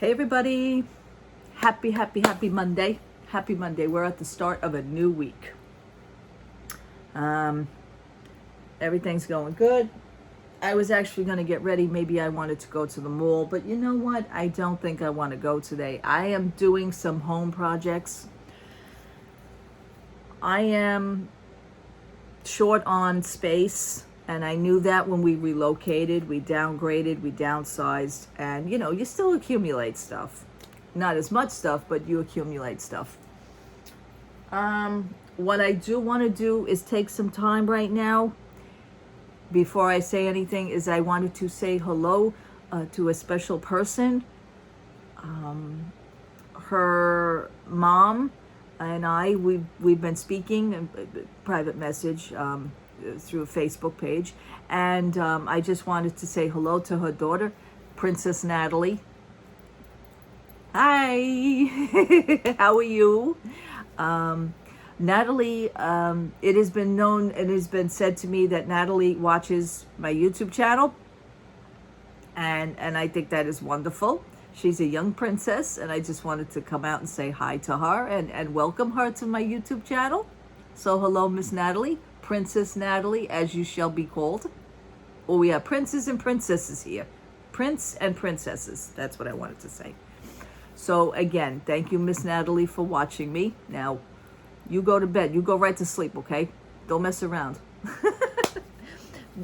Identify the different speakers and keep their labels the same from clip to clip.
Speaker 1: Hey everybody, happy Monday. Happy Monday. We're at the start of a new week. Everything's going good. I was actually going to get ready. Maybe I wanted to go to the mall, but you know what? I don't think I want to go today. I am doing some home projects. I am short on space, and I knew that when we relocated, we downgraded, we downsized, and you still accumulate stuff. Not as much stuff, but you accumulate stuff. What I do want to do is take some time right now, before I say anything, is I wanted to say hello to a special person. Her mom and I, we've been speaking in private message through a Facebook page, and I just wanted to say hello to her daughter, Princess Natalie. Hi, how are you? Natalie, it has been known, it has been said to me that Natalie watches my YouTube channel, and I think that is wonderful. She's a young princess, and I just wanted to come out and say hi to her and welcome her to my YouTube channel. So hello, Miss Natalie, Princess Natalie, as you shall be called. Oh, we have princes and princesses here. Prince and princesses, that's what I wanted to say. So again, thank you, Miss Natalie, for watching me. Now, you go to bed. You go right to sleep, okay? Don't mess around.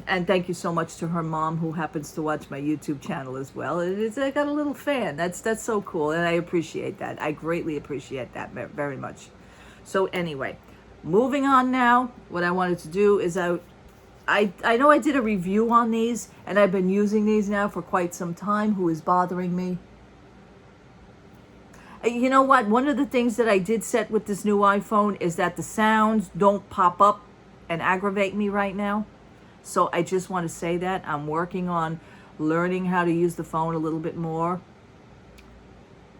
Speaker 1: And thank you so much to her mom, who happens to watch my YouTube channel as well. I got a little fan. That's so cool, and I appreciate that. I greatly appreciate that very much. So anyway, moving on now. What I wanted to do is I know I did a review on these, and I've been using these now for quite some time. Who is bothering me? You know what? One of the things that I did set with this new iPhone is that the sounds don't pop up and aggravate me right now. So I just want to say that I'm working on learning how to use the phone a little bit more.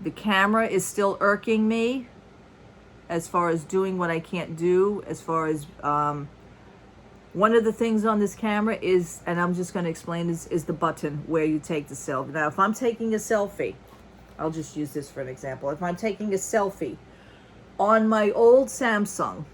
Speaker 1: The camera is still irking me as far as doing what I can't do. As far as one of the things on this camera is, and I'm just going to explain, is the button where you take the selfie. Now, if I'm taking a selfie, I'll just use this for an example. If I'm taking a selfie on my old Samsung,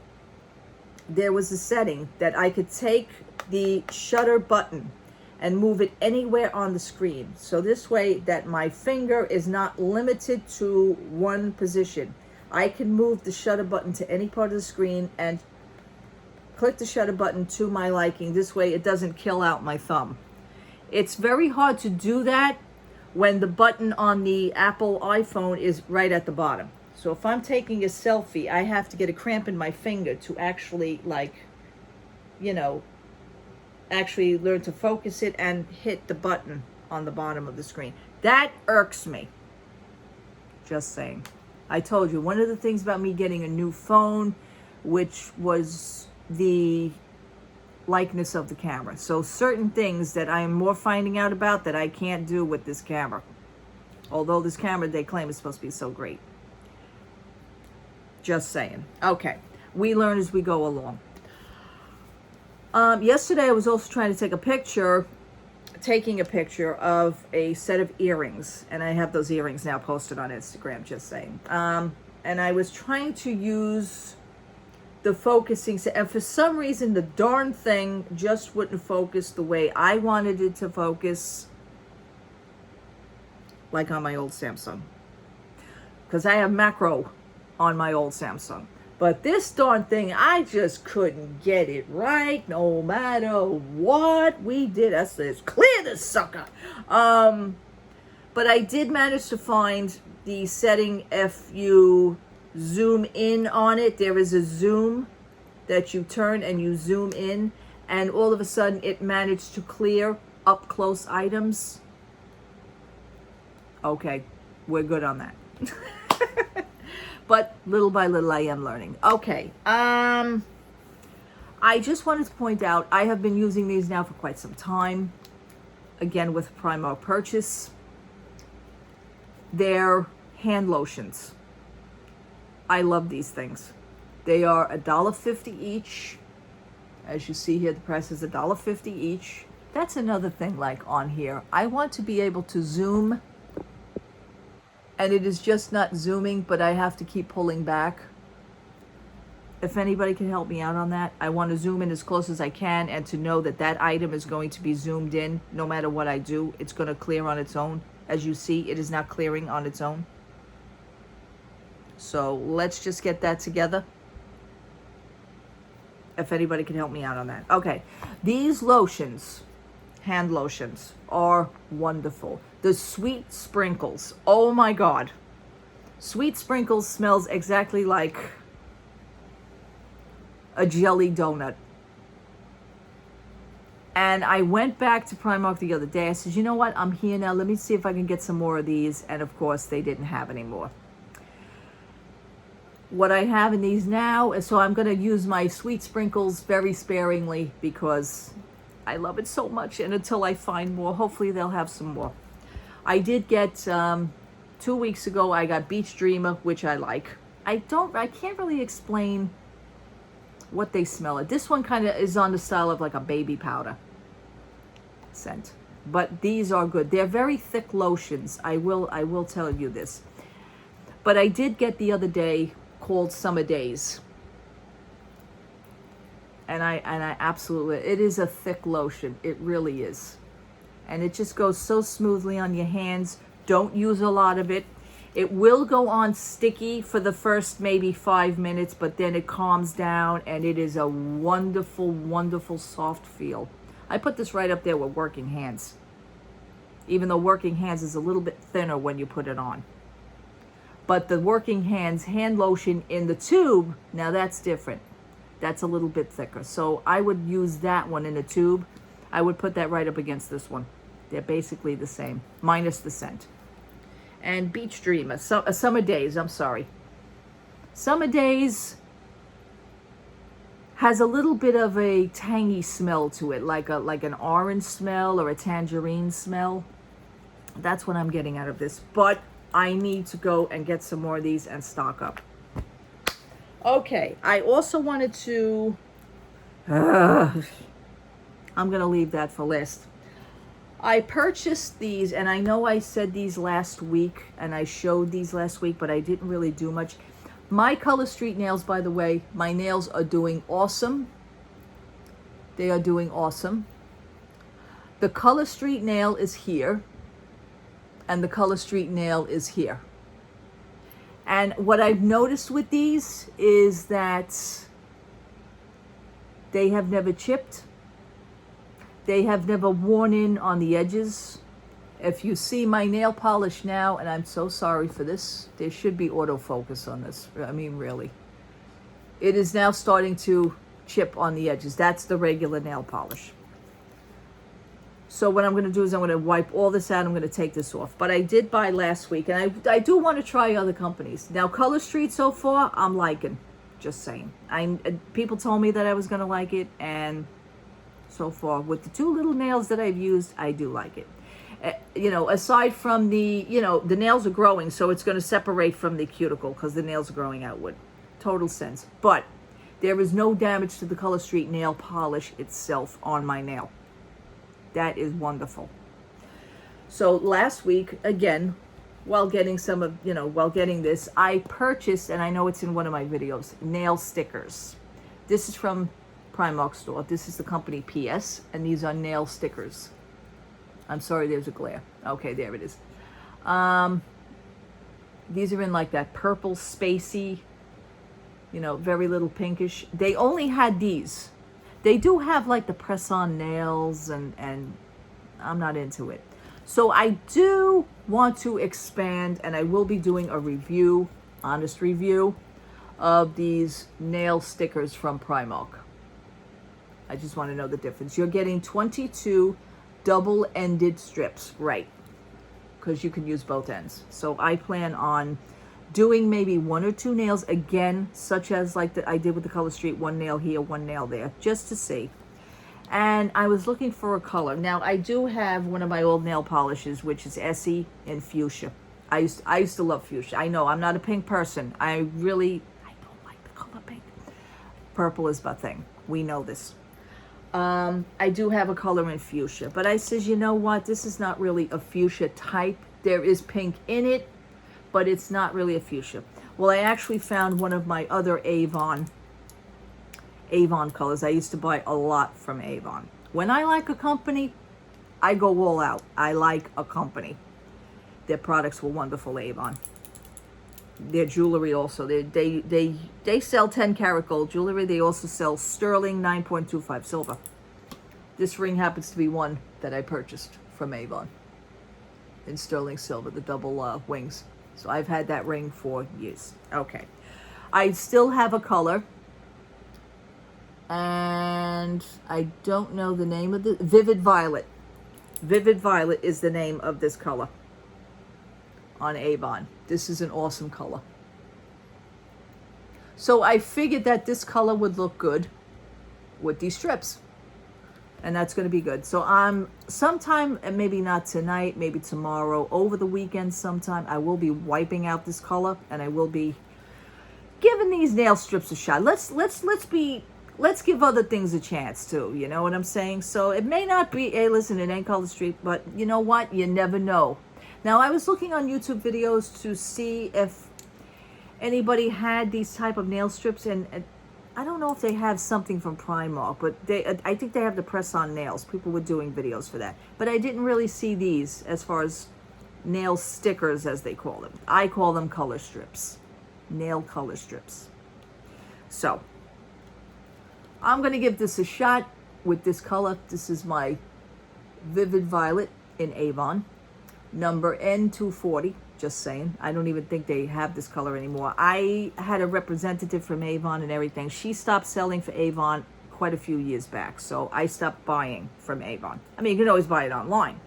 Speaker 1: there was a setting that I could take the shutter button and move it anywhere on the screen. So this way that my finger is not limited to one position. I can move the shutter button to any part of the screen and click the shutter button to my liking. This way it doesn't kill out my thumb. It's very hard to do that when the button on the Apple iPhone is right at the bottom. So if I'm taking a selfie, I have to get a cramp in my finger to actually, actually learn to focus it and hit the button on the bottom of the screen. That irks me. Just saying. I told you, one of the things about me getting a new phone, which was the likeness of the camera. So certain things that I'm more finding out about that I can't do with this camera. Although this camera, they claim, is supposed to be so great. Just saying. Okay. We learn as we go along. Yesterday I was also trying to taking a picture of a set of earrings, and I have those earrings now posted on Instagram, just saying. And I was trying to use the focusing, and for some reason the darn thing just wouldn't focus the way I wanted it to focus, like on my old Samsung, because I have macro on my old Samsung. But this darn thing, I just couldn't get it right, no matter what we did. I said, clear this sucker. But I did manage to find the setting. If you zoom in on it, there is a zoom that you turn and you zoom in, and all of a sudden it managed to clear up close items. Okay, we're good on that. But little by little I am learning. Okay, I just wanted to point out, I have been using these now for quite some time. Again, with Primo purchase. They're hand lotions. I love these things. They are $1.50 each. As you see here, the price is $1.50 each. That's another thing, like on here. I want to be able to zoom and it is just not zooming, but I have to keep pulling back. If anybody can help me out on that, I want to zoom in as close as I can, and to know that that item is going to be zoomed in no matter what I do. It's going to clear on its own. As you see, it is not clearing on its own. So let's just get that together. If anybody can help me out on that. Okay, these lotions, hand lotions, are wonderful. The Sweet Sprinkles, oh my God. Sweet Sprinkles smells exactly like a jelly donut. And I went back to Primark the other day. I said, you know what, I'm here now, let me see if I can get some more of these. And of course they didn't have any more. What I have in these now is, so I'm going to use my Sweet Sprinkles very sparingly because I love it so much, and until I find more, hopefully they'll have some more. I did get 2 weeks ago, I got Beach Dreamer, which I like. I can't really explain what they smell like. This one kind of is on the style of like a baby powder scent, but these are good. They're very thick lotions. I will tell you this. But I did get the other day called Summer Days, and I absolutely, it is a thick lotion. It really is, and it just goes so smoothly on your hands. Don't use a lot of it. It will go on sticky for the first maybe 5 minutes, but then it calms down, and it is a wonderful, wonderful soft feel. I put this right up there with Working Hands, even though Working Hands is a little bit thinner when you put it on. But the Working Hands hand lotion in the tube, now that's different. That's a little bit thicker. So I would use that one in a tube. I would put that right up against this one. They're basically the same, minus the scent. And Beach Dreamer, Summer Days, I'm sorry. Summer Days has a little bit of a tangy smell to it, like an orange smell or a tangerine smell. That's what I'm getting out of this. But I need to go and get some more of these and stock up. Okay, I also wanted to... I'm going to leave that for last. I purchased these, and I know I said these last week, and I showed these last week, but I didn't really do much. My Color Street nails, by the way, my nails are doing awesome. They are doing awesome. The Color Street nail is here, and the Color Street nail is here. And what I've noticed with these is that they have never chipped. They have never worn in on the edges. If you see my nail polish now, and I'm so sorry for this, there should be autofocus on this. I mean, really. It is now starting to chip on the edges. That's the regular nail polish. So what I'm going to do is I'm going to wipe all this out. I'm going to take this off. But I did buy last week, and I do want to try other companies. Now, Color Street so far, I'm liking. Just saying. People told me that I was going to like it, and so far, with the two little nails that I've used, I do like it. You know, aside from the, you know, the nails are growing, so it's going to separate from the cuticle because the nails are growing outward. Total sense. But there is no damage to the Color Street nail polish itself on my nail. That is wonderful. So last week, again, while getting some of, you know, while getting this, I purchased, and I know it's in one of my videos, nail stickers. This is from Primark store. This is the company PS, and these are nail stickers. I'm sorry, there's a glare. Okay, there it is. These are in like that purple spacey, you know, very little pinkish. They only had these. They do have like the press-on nails, and I'm not into it. So I do want to expand, and I will be doing a review, honest review, of these nail stickers from Primark. I just want to know the difference. You're getting 22 double-ended strips, right? Because you can use both ends. So I plan on doing maybe 1 or 2 nails again, such as like I did with the Color Street, 1 nail here, 1 nail there, just to see. And I was looking for a color. Now I do have one of my old nail polishes, which is Essie in fuchsia. I used to love fuchsia. I know I'm not a pink person. I don't like the color pink. Purple is my thing. We know this. I do have a color in fuchsia, but I says, you know what? This is not really a fuchsia type. There is pink in it, but it's not really a fuchsia. Well, I actually found one of my other Avon colors. I used to buy a lot from Avon. When I like a company, I go all out. I like a company. Their products were wonderful, Avon. Their jewelry also. They sell 10 karat gold jewelry. They also sell sterling 9.25 silver. This ring happens to be one that I purchased from Avon in sterling silver, the double wings. So I've had that ring for years. Okay. I still have a color. And I don't know the name of the Vivid Violet. Vivid Violet is the name of this color on Avon. This is an awesome color. So I figured that this color would look good with these strips. And that's going to be good. So sometime, and maybe not tonight, maybe tomorrow, over the weekend sometime, I will be wiping out this color, and I will be giving these nail strips a shot. Let's give other things a chance too. You know what I'm saying? So it may not be, hey, listen, it ain't Color Street, but you know what? You never know. Now, I was looking on YouTube videos to see if anybody had these type of nail strips, and I don't know if they have something from Primark, but I think they have the press-on nails. People were doing videos for that. But I didn't really see these as far as nail stickers, as they call them. I call them color strips. Nail color strips. So, I'm going to give this a shot with this color. This is my Vivid Violet in Avon. Number N240. Just saying. I don't even think they have this color anymore. I had a representative from Avon and everything. She stopped selling for Avon quite a few years back. So I stopped buying from Avon. I mean, you can always buy it online.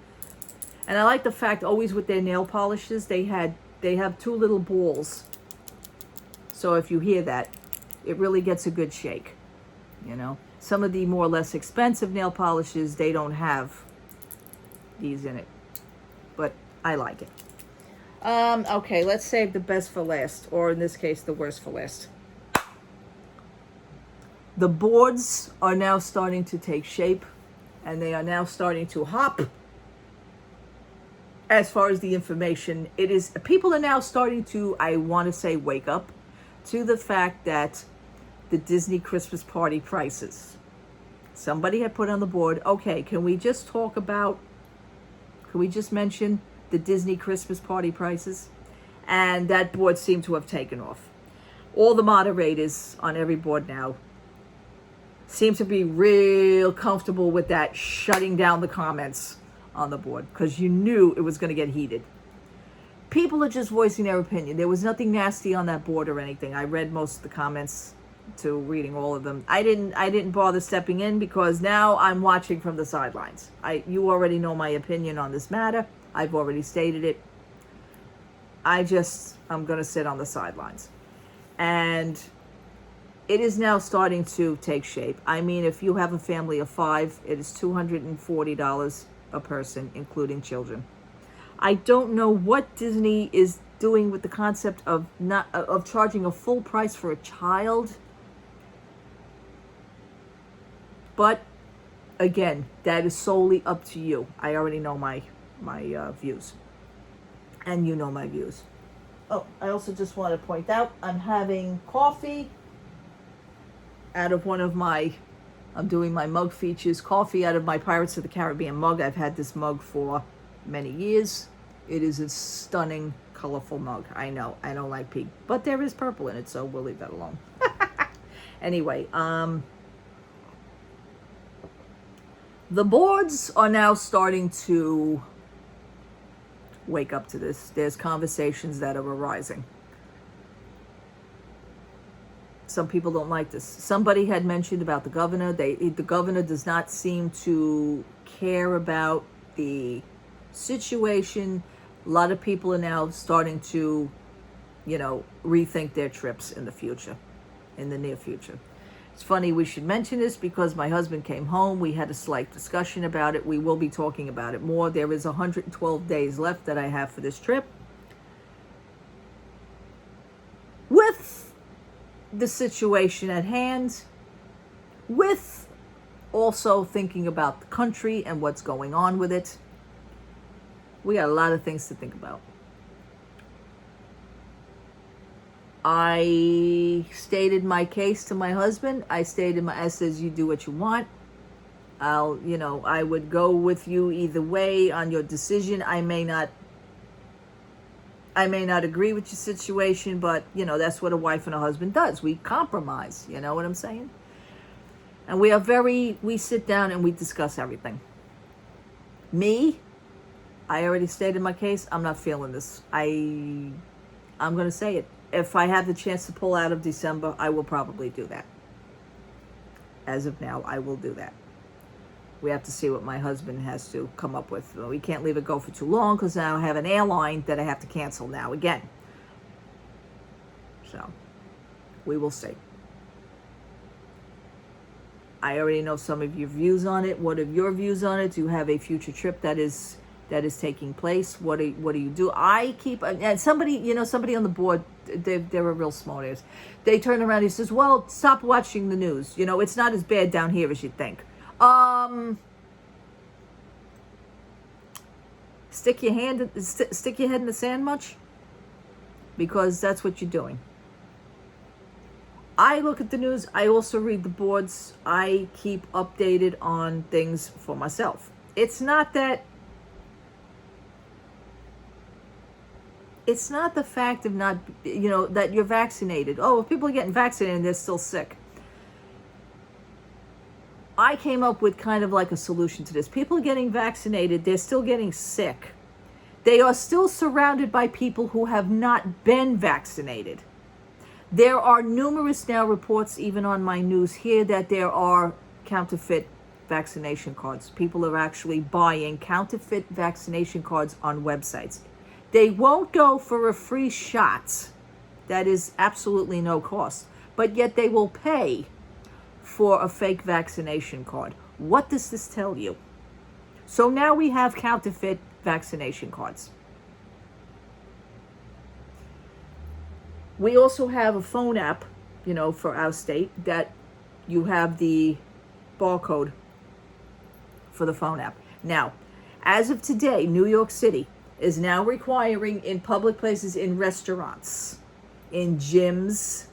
Speaker 1: And I like the fact, always with their nail polishes, they have two little balls. So if you hear that, it really gets a good shake. You know, some of the more or less expensive nail polishes, they don't have these in it. But I like it. Okay, let's save the best for last, or in this case, the worst for last. The boards are now starting to take shape, and they are now starting to hop. As far as the information, people are now starting to, I want to say, wake up to the fact that the Disney Christmas party prices. Somebody had put on the board, okay, can we just mention the Disney Christmas party prices? And that board seemed to have taken off. All the moderators on every board now seem to be real comfortable with that, shutting down the comments on the board, because you knew it was going to get heated. People are just voicing their opinion. There was nothing nasty on that board or anything. I read most of the comments to reading all of them. I didn't bother stepping in, because now I'm watching from the sidelines. You already know my opinion on this matter. I've already stated it. I'm going to sit on the sidelines. And it is now starting to take shape. I mean, if you have a family of 5, it is $240 a person, including children. I don't know what Disney is doing with the concept of charging a full price for a child. But again, that is solely up to you. I already know my views, and you know my views. Oh, I also just want to point out, I'm having coffee out of I'm doing my mug features, coffee out of my Pirates of the Caribbean mug. I've had this mug for many years. It is a stunning, colorful mug. I know, I don't like pink, but there is purple in it, so we'll leave that alone. Anyway, the boards are now starting to wake up to this. There's conversations that are arising. Some people don't like this. Somebody had mentioned about the governor. The governor does not seem to care about the situation. A lot of people are now starting to, rethink their trips in the near future. It's funny we should mention this, because my husband came home. We had a slight discussion about it. We will be talking about it more. There is 112 days left that I have for this trip. With the situation at hand, with also thinking about the country and what's going on with it, we got a lot of things to think about. I stated my case to my husband. I says, you do what you want. I would go with you either way on your decision. I may not agree with your situation, but that's what a wife and a husband does. We compromise, you know what I'm saying? And we sit down and we discuss everything. Me, I already stated my case. I'm not feeling this. I'm going to say it. If I have the chance to pull out of December, I will probably do that. As of now, I will do that. We have to see what my husband has to come up with. We can't leave it go for too long because now I have an airline that I have to cancel now again. So, we will see. I already know some of your views on it. What are your views on it? Do you have a future trip that is taking place? What do you do? I keep, and somebody on the board, they're a real smartass. They turn around and he says, well, stop watching the news. It's not as bad down here as you think. Stick your head in the sand much? Because that's what you're doing. I look at the news. I also read the boards. I keep updated on things for myself. It's not the fact of not, that you're vaccinated. Oh, if people are getting vaccinated and they're still sick. I came up with kind of like a solution to this. People are getting vaccinated. They're still getting sick. They are still surrounded by people who have not been vaccinated. There are numerous now reports, even on my news here, that there are counterfeit vaccination cards. People are actually buying counterfeit vaccination cards on websites. They won't go for a free shot. That is absolutely no cost. But yet they will pay for a fake vaccination card. What does this tell you? So now we have counterfeit vaccination cards. We also have a phone app, for our state, that you have the barcode for the phone app. Now, as of today, New York City is now requiring in public places, in restaurants, in gyms,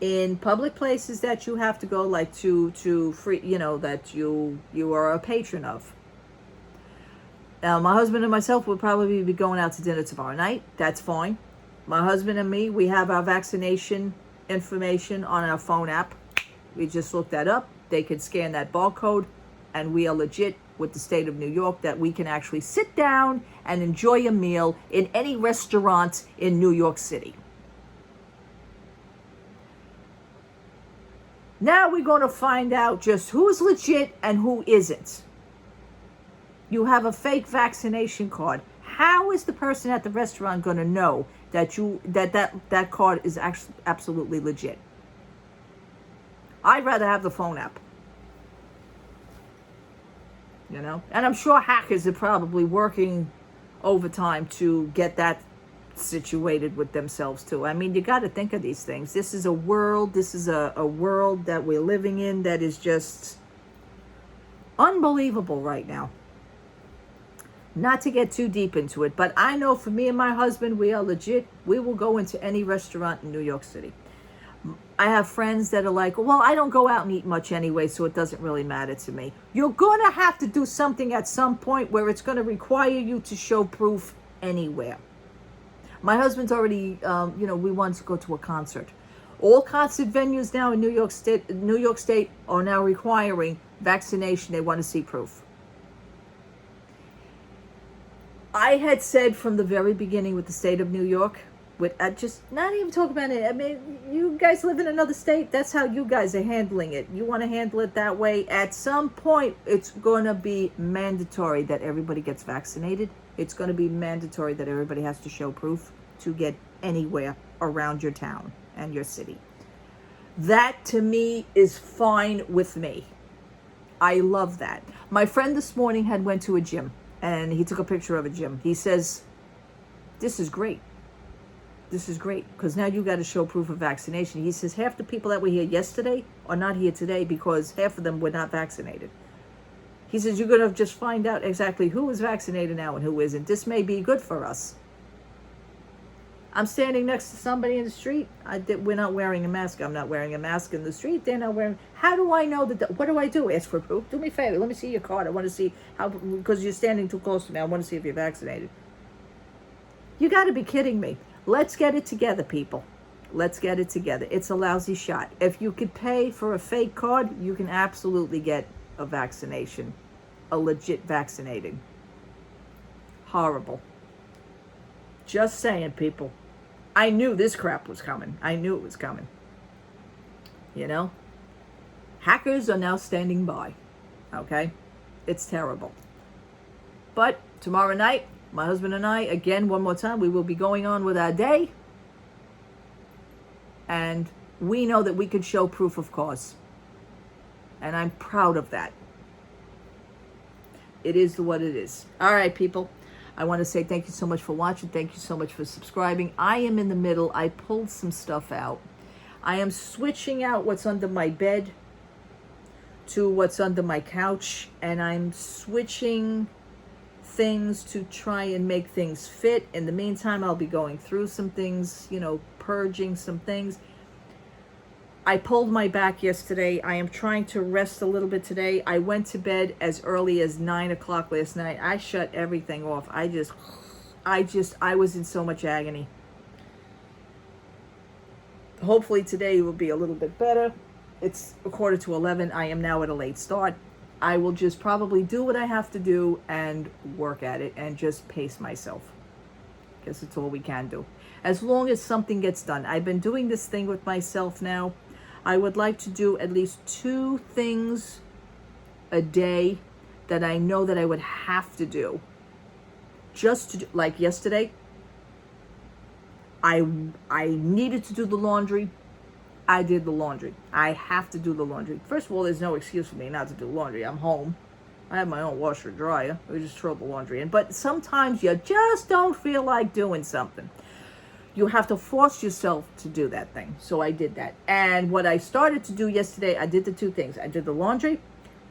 Speaker 1: in public places that you have to go, like to free, that you are a patron of. Now, my husband and myself will probably be going out to dinner tomorrow night. That's fine. My husband and me, we have our vaccination information on our phone app. We just looked that up. They can scan that barcode, and we are legit with the state of New York that we can actually sit down and enjoy a meal in any restaurant in New York City. Now we're going to find out just who's legit and who isn't. You have a fake vaccination card. How is the person at the restaurant going to know that card is actually absolutely legit? I'd rather have the phone app. And I'm sure hackers are probably working overtime to get that situated with themselves too. I mean, you got to think of these things. This is a world that we're living in that is just unbelievable right now. Not to get too deep into it, but I know for me and my husband, we are legit. We will go into any restaurant in New York City. I have friends that are like, well, I don't go out and eat much anyway, so it doesn't really matter to me. You're going to have to do something at some point where it's going to require you to show proof anywhere. My husband's already, we want to go to a concert. All concert venues now in New York State are now requiring vaccination. They want to see proof. I had said from the very beginning with the state of New York, just not even talk about it. I mean, you guys live in another state. That's how you guys are handling it. You want to handle it that way. At some point, it's going to be mandatory that everybody gets vaccinated. It's going to be mandatory that everybody has to show proof to get anywhere around your town and your city. That, to me, is fine with me. I love that. My friend this morning had went to a gym, and he took a picture of a gym. He says, this is great. This is great, because now you got to show proof of vaccination. He says half the people that were here yesterday are not here today because half of them were not vaccinated. He says you're going to just find out exactly who is vaccinated now and who isn't. This may be good for us. I'm standing next to somebody in the street. We're not wearing a mask. I'm not wearing a mask in the street. They're not wearing. How do I know that? What do I do? Ask for proof. Do me a favor. Let me see your card. I want to see how, because you're standing too close to me. I want to see if you're vaccinated. You got to be kidding me. Let's get it together, people. Let's get it together. It's a lousy shot. If you could pay for a fake card, you can absolutely get a vaccination, a legit vaccinating. Horrible. Just saying, people. I knew this crap was coming. I knew it was coming. You know? Hackers are now standing by. Okay? It's terrible. But tomorrow night, my husband and I, again, one more time, we will be going on with our day. And we know that we can show proof of cause. And I'm proud of that. It is what it is. All right, people. I want to say thank you so much for watching. Thank you so much for subscribing. I am in the middle. I pulled some stuff out. I am switching out what's under my bed to what's under my couch. And I'm switching things to try and make things fit. In the meantime, I'll be going through some things, you know, purging some things. I pulled my back yesterday. I am trying to rest a little bit today. I went to bed as early as 9 o'clock last night. I shut everything off. I was in so much agony. Hopefully today will be a little bit better. It's 11:15. I am now at a late start. I will just probably do what I have to do and work at it and just pace myself. Because it's all we can do. As long as something gets done. I've been doing this thing with myself now. I would like to do at least 2 things a day that I know that I would have to do. Just to do, like yesterday, I needed to do the laundry. I did the laundry. I have to do the laundry. First of all, there's no excuse for me not to do laundry. I'm home. I have my own washer dryer. I just throw the laundry in. But sometimes you just don't feel like doing something. You have to force yourself to do that thing. So I did that. And what I started to do yesterday, I did the 2 things. I did the laundry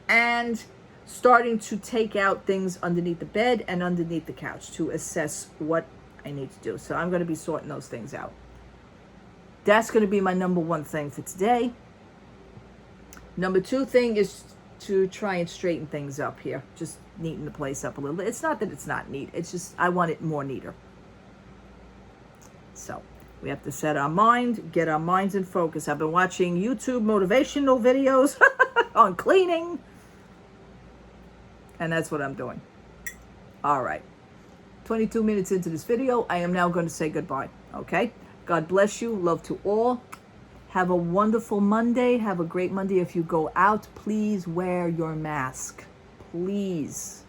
Speaker 1: and starting to take out things underneath the bed and underneath the couch to assess what I need to do. So I'm going to be sorting those things out. That's going to be my number 1 thing for today. Number 2 thing is to try and straighten things up here. Just neaten the place up a little bit. It's not that it's not neat. It's just I want it more neater. So we have to set our mind, get our minds in focus. I've been watching YouTube motivational videos on cleaning. And that's what I'm doing. All right. 22 minutes into this video, I am now going to say goodbye. Okay? God bless you. Love to all. Have a wonderful Monday. Have a great Monday. If you go out, please wear your mask. Please.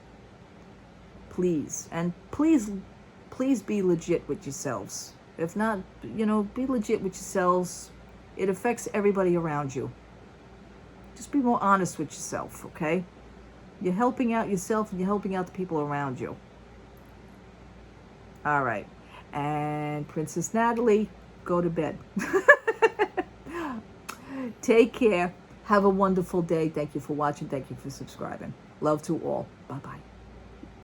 Speaker 1: Please. And please be legit with yourselves. If not, you know, be legit with yourselves. It affects everybody around you. Just be more honest with yourself, okay? You're helping out yourself and you're helping out the people around you. All right. And Princess Natalie, go to bed. Take care. Have a wonderful day. Thank you for watching. Thank you for subscribing. Love to all. Bye-bye.